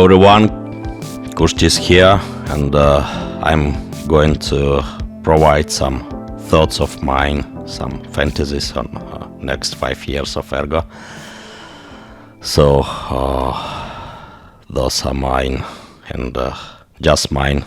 everyone, Kushti is here, and I'm going to provide some thoughts of mine, some fantasies on next 5 years of Ergo. So those are mine, and just mine,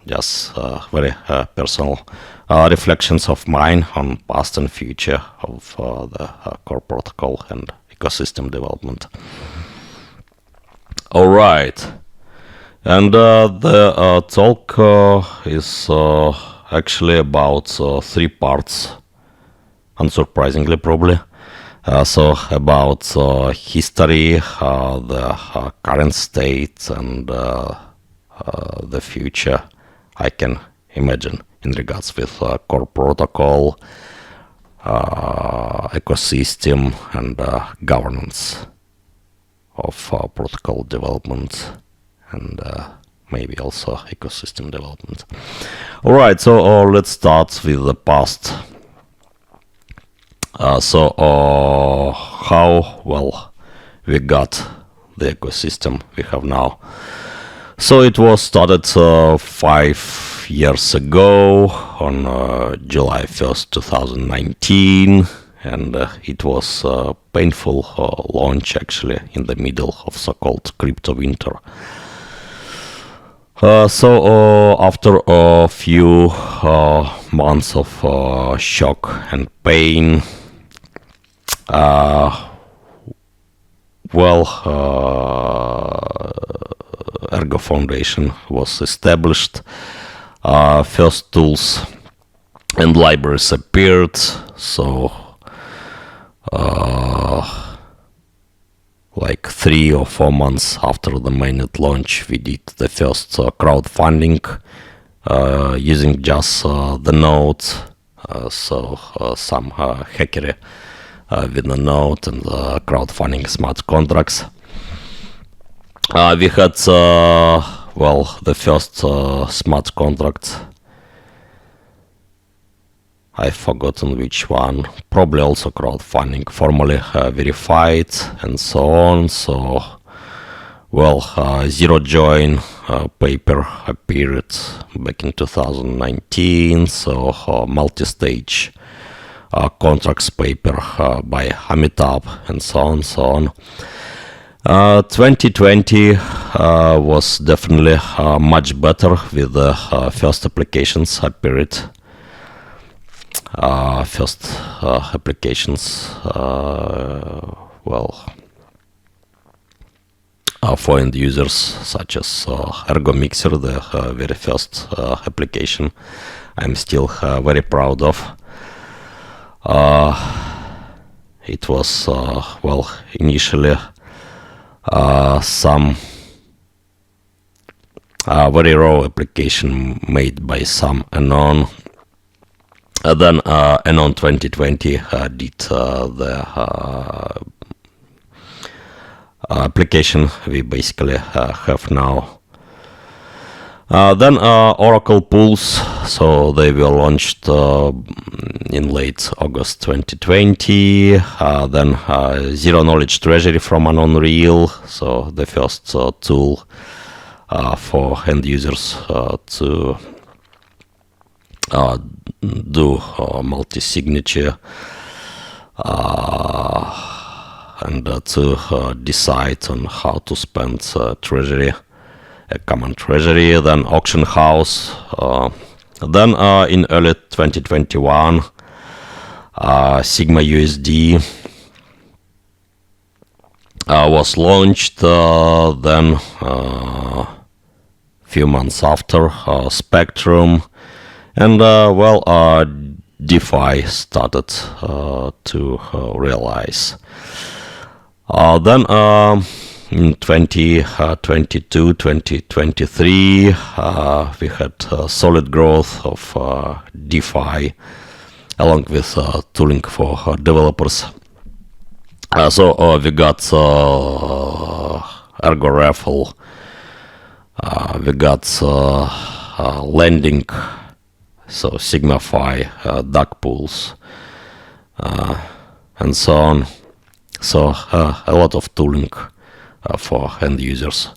just very personal reflections of mine on past and future of the core protocol and ecosystem development. All right, and the talk is actually about 3 parts, unsurprisingly probably. So about history, the current state, and the future I can imagine in regards with core protocol, ecosystem, and governance of protocol development, and maybe also ecosystem development. All right, so let's start with the past. How well we got the ecosystem we have now. So it was started 5 years ago on July 1st, 2019, and it was a painful launch actually in the middle of so-called crypto winter. After a few months of shock and pain, Ergo Foundation was established. First tools and libraries appeared. So like 3 or 4 months after the mainnet launch, we did the first crowdfunding using just the node. Some hackery with the node and crowdfunding smart contracts. We had the first smart contract. I've forgotten which one. Probably also crowdfunding, formally verified, and so on. So, Zero Join paper appeared back in 2019. So, multi-stage contracts paper by Amitabh, and so on. 2020 was definitely much better with the first applications appeared. For end users such as Ergo Mixer, the very first application I'm still very proud of. It was initially some very raw application made by some anon. Then Anon 2020 did the application we basically have now. Then Oracle pools, so they were launched in late August 2020. Then Zero Knowledge Treasury from Anon Real, so the first tool for end users to do multi-signature and to decide on how to spend treasury, a common treasury. Then Auction House. Then in early 2021, Sigma USD was launched. Then few months after, Spectrum. And DeFi started to realize. Then in 2022, 2023, we had solid growth of DeFi along with tooling for developers. We got Ergo Raffle, we got lending, so Signify, duck pools, and so on. So a lot of tooling for end users.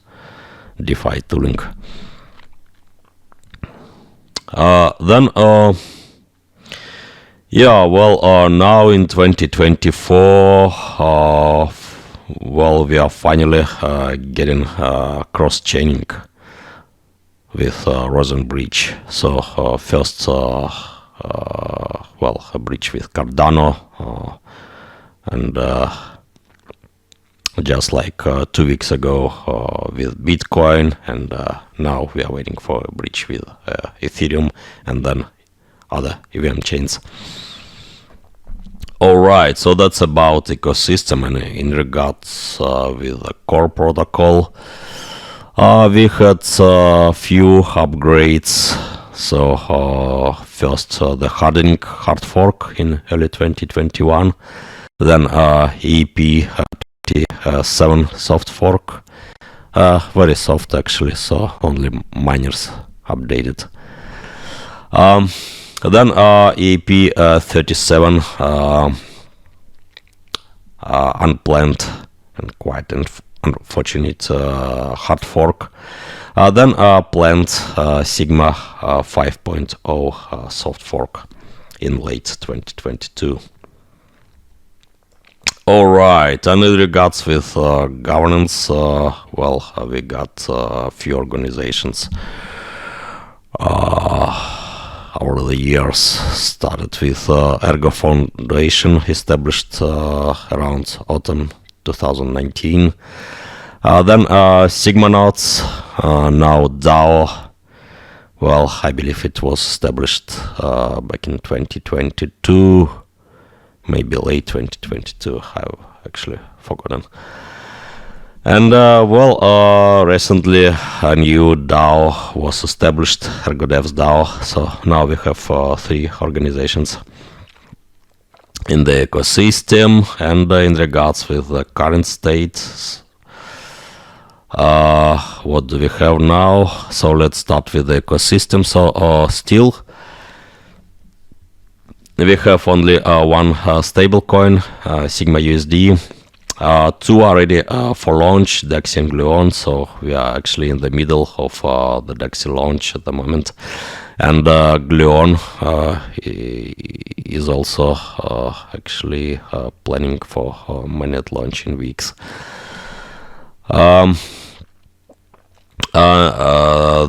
DeFi tooling. Now in 2024, we are finally getting cross-chaining with Rosen bridge. So first, a bridge with Cardano, and just like 2 weeks ago with Bitcoin, and now we are waiting for a bridge with Ethereum and then other EVM chains. Alright, so that's about ecosystem. And in regards with the core protocol, we had a few upgrades. So first the hardening hard fork in early 2021, then EP7 soft fork, very soft actually, so only miners updated. Then EP37 unplanned and quite unfortunate hard fork. Then planned Sigma 5.0 soft fork in late 2022. Alright, and in regards with governance, we got a few organizations over the years. Started with Ergo Foundation, established around autumn 2019. Then Sigmanauts, now DAO. Well, I believe it was established back in 2022, maybe late 2022. I've actually forgotten. And recently a new DAO was established, Ergodevs DAO. So now we have 3 organizations in the ecosystem. And in regards with the current state, what do we have now? So let's start with the ecosystem. So still we have only one stablecoin, Sigma USD. 2 are ready for launch, Dexy and Gluon. So we are actually in the middle of the Dexy launch at the moment. And Gluon is also actually planning for mainnet launch in weeks.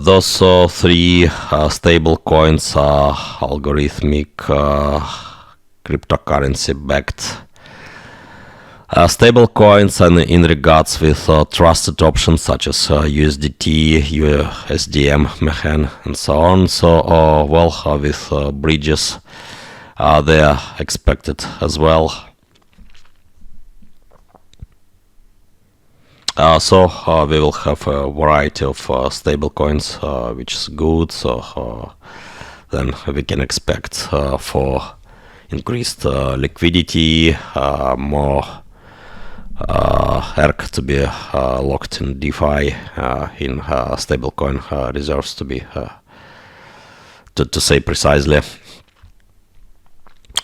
Those 3 stable coins are algorithmic cryptocurrency backed stable coins, and in regards with trusted options such as USDT, USDM, Mehen, and so on. So with bridges they are expected as well. We will have a variety of stable coins, which is good. So then we can expect for increased liquidity, more Erg to be locked in DeFi, in stablecoin reserves to be to say precisely.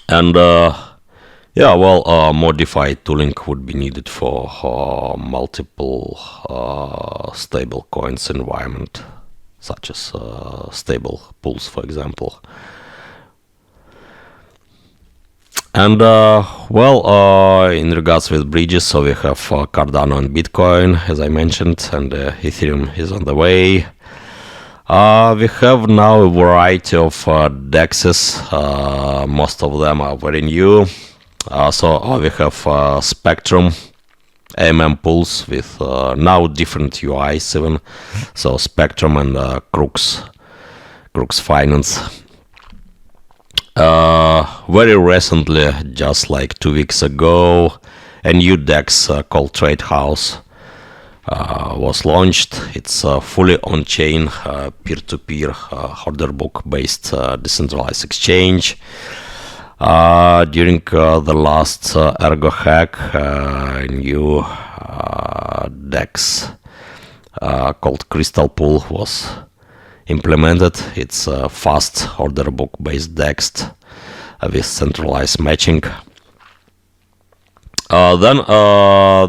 And more DeFi tooling would be needed for multiple stable coins environment, such as stable pools, for example. And in regards with bridges, so we have Cardano and Bitcoin, as I mentioned, and Ethereum is on the way. We have now a variety of DEXs. Most of them are very new. We have Spectrum, AMM pools with now different UIs even. So Spectrum and Crux Finance. Very recently, just like 2 weeks ago, a new DEX called Trade House was launched. It's a fully on-chain peer-to-peer order book based decentralized exchange. During the last Ergo hack, a new DEX called Crystal Pool was implemented. It's a fast order book based DEX with centralized matching. Then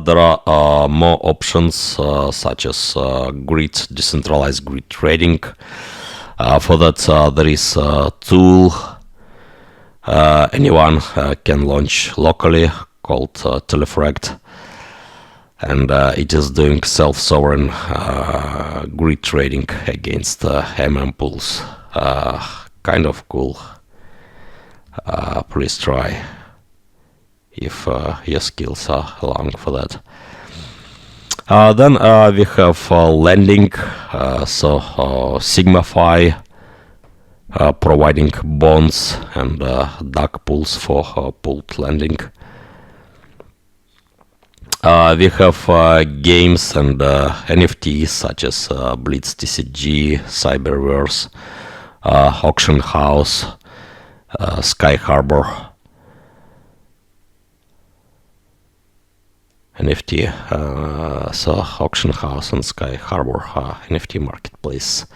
there are more options such as decentralized grid trading. For that, there is a tool anyone can launch locally called Telefrect, and it is doing self-sovereign grid trading against pools. Kind of cool. Please try if your skills are allowing for that. Then we have lending, so SigmaFi providing bonds and dark pools for pooled lending. We have games and NFTs such as Blitz TCG, Cyberverse, Auction House, Sky Harbor. NFT, so Auction House and Sky Harbor NFT marketplace.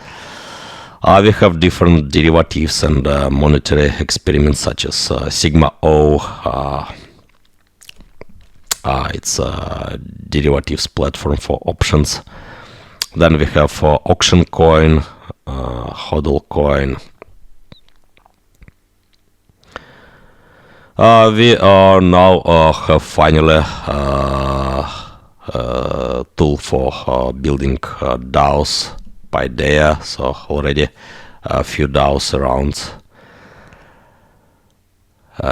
We have different derivatives and monetary experiments such as Sigma O. It's a derivatives platform for options. Then we have Auction Coin, HODL Coin. We are now have finally tool for building DAOs by Dea, so already a few DAOs around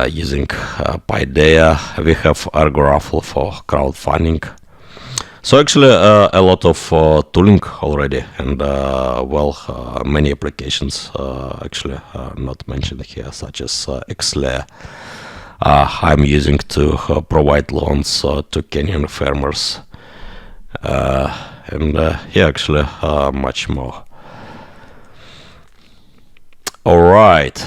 using Paideia. We have Ergo for crowdfunding. So actually a lot of tooling already, and many applications actually not mentioned here, such as Xlayer. I'm using to provide loans to Kenyan farmers, and actually much more. All right.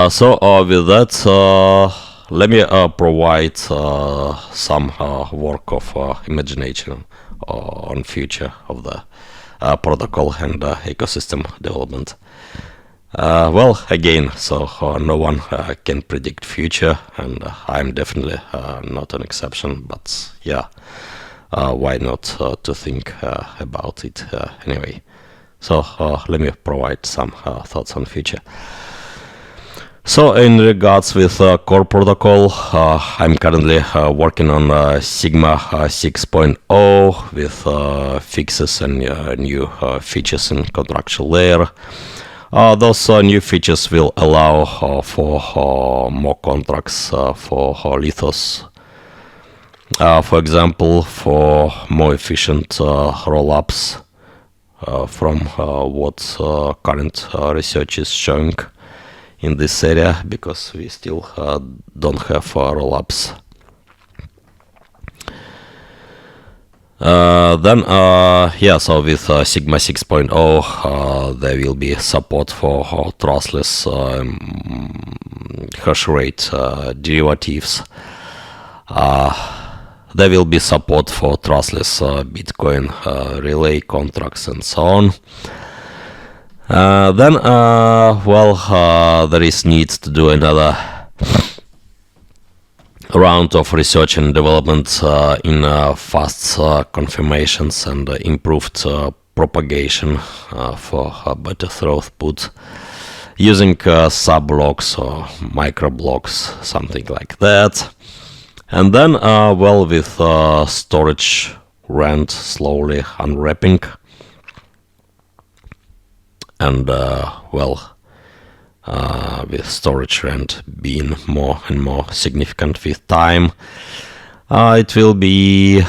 So with that, let me provide some work of imagination on future of the protocol and ecosystem development. Again, so no one can predict future, and I'm definitely not an exception, but yeah, why not to think about it anyway. So let me provide some thoughts on future. So in regards with core protocol, I'm currently working on Sigma 6.0 with fixes and new features in contractual layer. Those new features will allow for more contracts for Lithos. For example, for more efficient rollups from what current research is showing in this area, because we still don't have rollups. So with Sigma 6.0 there will be support for trustless hash rate derivatives. There will be support for trustless Bitcoin relay contracts and so on. There is need to do another round of research and development in fast confirmations and improved propagation for better throughput using sub-blocks or micro-blocks, something like that. And then, with storage rent slowly unwrapping, and with storage rent being more and more significant with time, it will be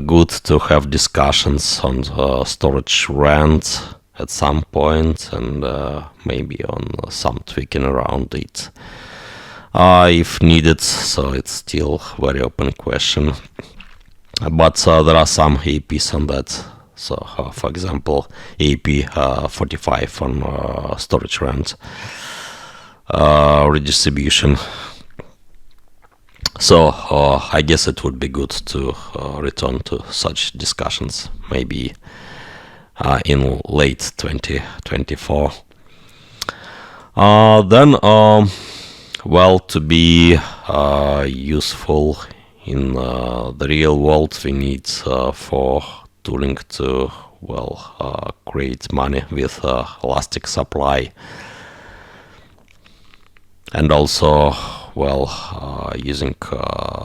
good to have discussions on storage rent at some point, and maybe on some tweaking around it if needed. So it's still very open question, but there are some APs on that. So for example, AP 45 on storage rent redistribution. So I guess it would be good to return to such discussions maybe in late 2024. well, to be useful in the real world, we need for tooling to, well, create money with elastic supply, and also, well, using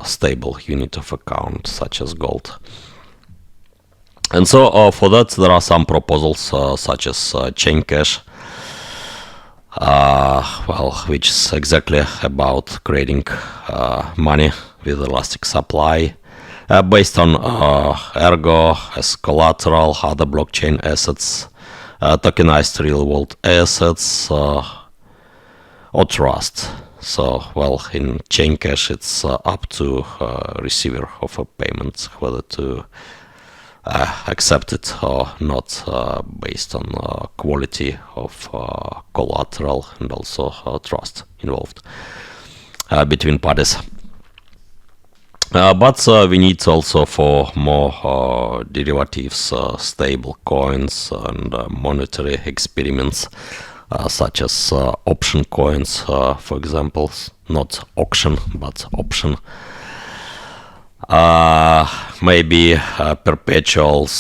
stable unit of account such as gold. And so for that there are some proposals such as chain cash, well, which is exactly about creating money with elastic supply based on Ergo as collateral, other blockchain assets, tokenized real world assets, or trust. So, well, in chain cash it's up to receiver of a payment whether to accept it or not, based on quality of collateral and also trust involved between parties. But we need also for more derivatives, stable coins and monetary experiments such as option coins, for example, not auction but option. Maybe perpetuals.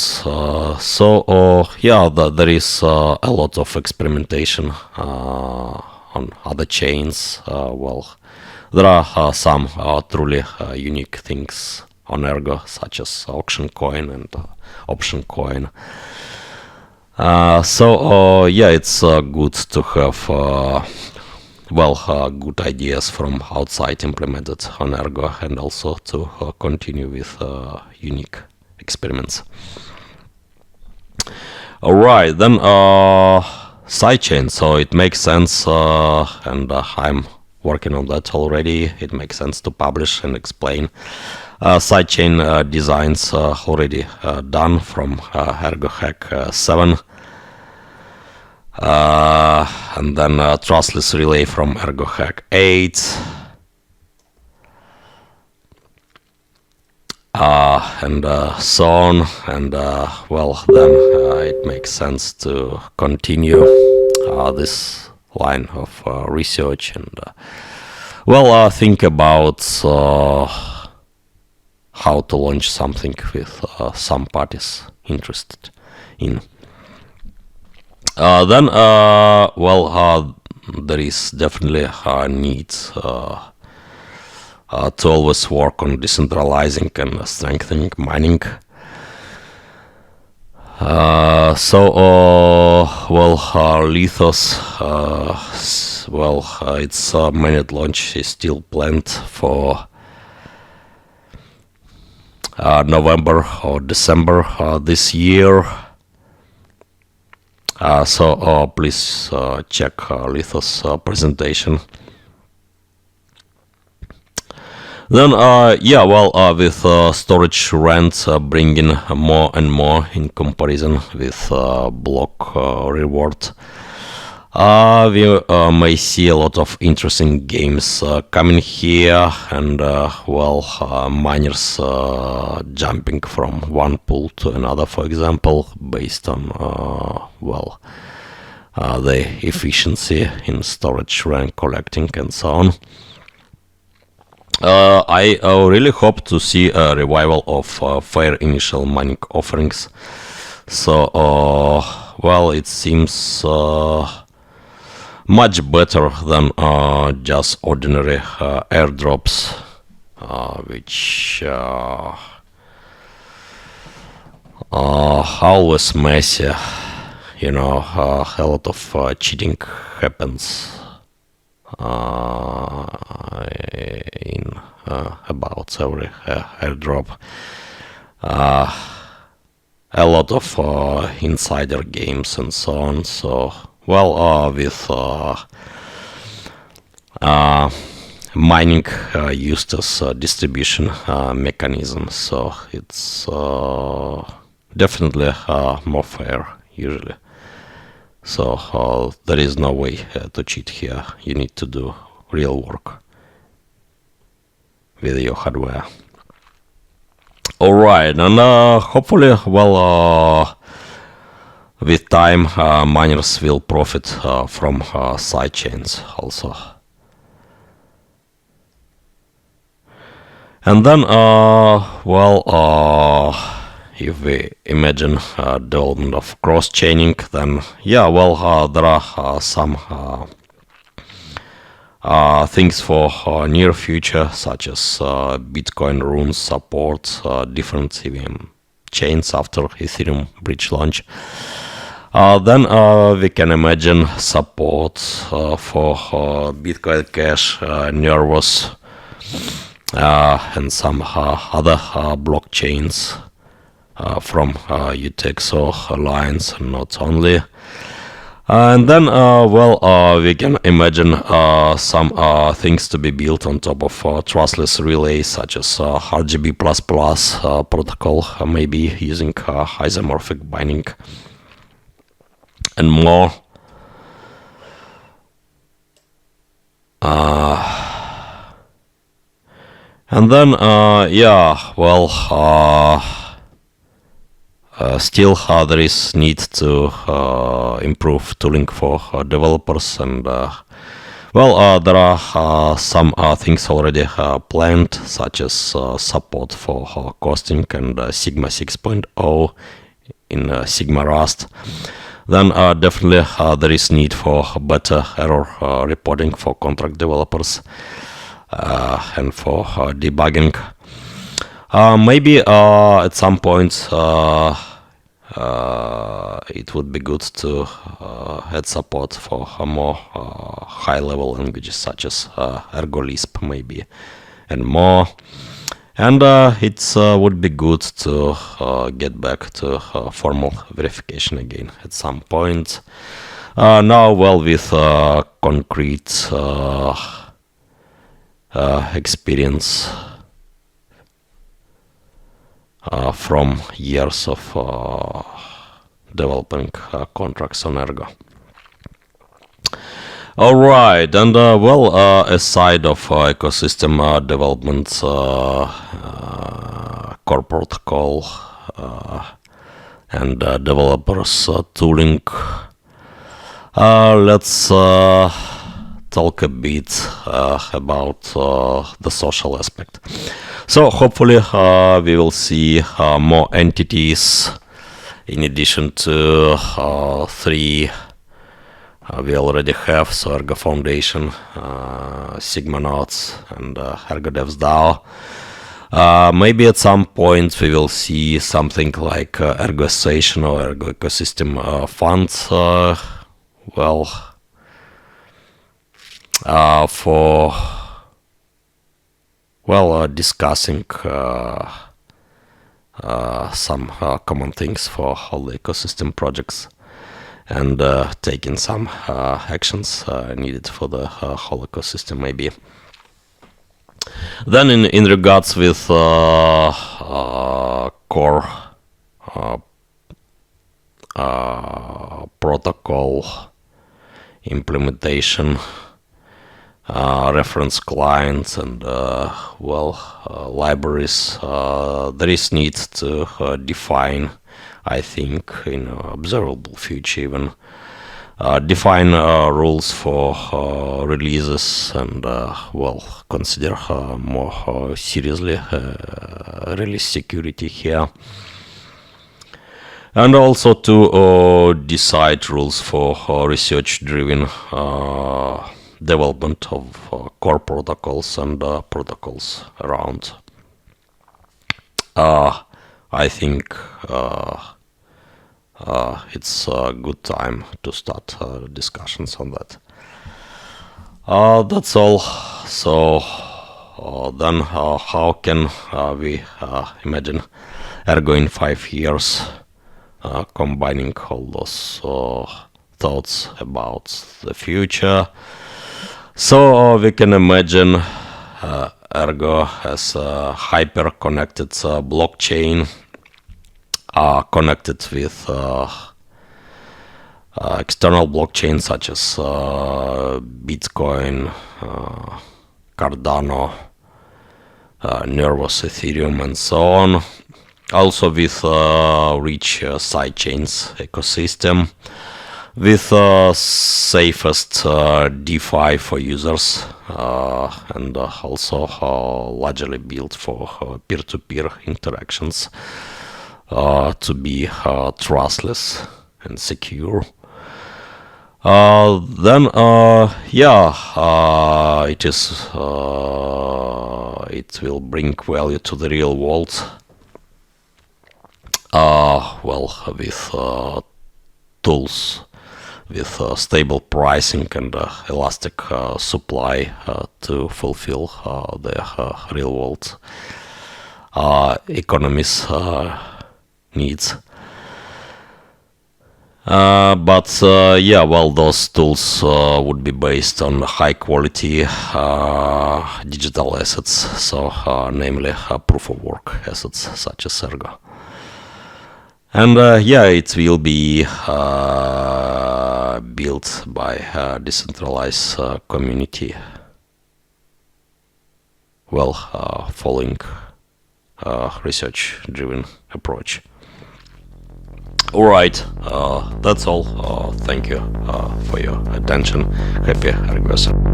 So yeah, there is a lot of experimentation on other chains. Well, there are some truly unique things on Ergo, such as auction coin and option coin. So yeah, it's good to have well, good ideas from outside implemented on Ergo, and also to continue with unique experiments. Alright, then sidechain. So it makes sense, and I'm working on that already. It makes sense to publish and explain sidechain designs already done from Ergo Hack 7. And then trustless relay from Ergo Hack 8. And so on. And well, then it makes sense to continue this line of research and well, think about how to launch something with some parties interested in. Then, well, there is definitely a need to always work on decentralizing and strengthening mining. So, well, Lithos, well, its mainnet launch is still planned for November or December this year. So please check Lithos presentation. Then yeah, well, with storage rent bringing more and more in comparison with block reward, we may see a lot of interesting games coming here, and well, miners jumping from one pool to another, for example, based on well, the efficiency in storage rank collecting and so on. I really hope to see a revival of fair initial mining offerings. So well, it seems much better than just ordinary airdrops, which always messy. You know, a lot of cheating happens in about every airdrop. A lot of insider games and so on. So, well, with mining used as a distribution mechanism, so it's definitely more fair usually. So there is no way to cheat here. You need to do real work with your hardware. Alright, and hopefully, well, with time, miners will profit from sidechains also. And then, if we imagine development of cross-chaining, then yeah, there are some things for near future, such as Bitcoin runes support different EVM chains after Ethereum bridge launch. Then we can imagine support for Bitcoin Cash, Nervous, and some other blockchains from UTXO Alliance, and not only. And then, we can imagine some things to be built on top of trustless relays, such as RGB++ protocol, maybe using isomorphic binding and more. And then, still there is need to improve tooling for developers, and there are some things already planned, such as support for costing and Sigma 6.0 in Sigma Rust. Then definitely there is need for better error reporting for contract developers and for debugging. Maybe at some point it would be good to add support for more high-level languages, such as Ergo Lisp, maybe, and more. And it would be good to get back to formal verification again at some point. Now, with concrete experience from years of developing contracts on Ergo. All right, and aside of ecosystem development, core protocol, and developers tooling, let's talk a bit about the social aspect. So hopefully we will see more entities in addition to 3 we already have, so Ergo Foundation, Sigma Nodes, and Ergo Devs DAO. Maybe at some point we will see something like Ergo Association or Ergo Ecosystem Fund, for discussing some common things for all the ecosystem projects, and taking some actions needed for the whole ecosystem, maybe. Then in regards with core protocol implementation, reference clients, and libraries, there is need to define, I think, in observable future even, define rules for releases, and consider more seriously release security here, and also to decide rules for research-driven development of core protocols and protocols around. I think it's a good time to start discussions on that. That's all. So then how can we imagine Ergo in 5 years, combining all those thoughts about the future? So we can imagine Ergo as a hyper-connected blockchain, connected with external blockchains such as Bitcoin, Cardano, Nervous, Ethereum, and so on. Also with rich sidechains ecosystem. with safest DeFi for users, and also largely built for peer-to-peer interactions to be trustless and secure. Then it will bring value to the real world. With tools with stable pricing and elastic supply to fulfill the real world economy's needs. Those tools would be based on high quality digital assets, so namely proof of work assets such as Ergo. And it will be built by a decentralized community, following research-driven approach. All right, that's all. Thank you for your attention. Happy Ergoversary.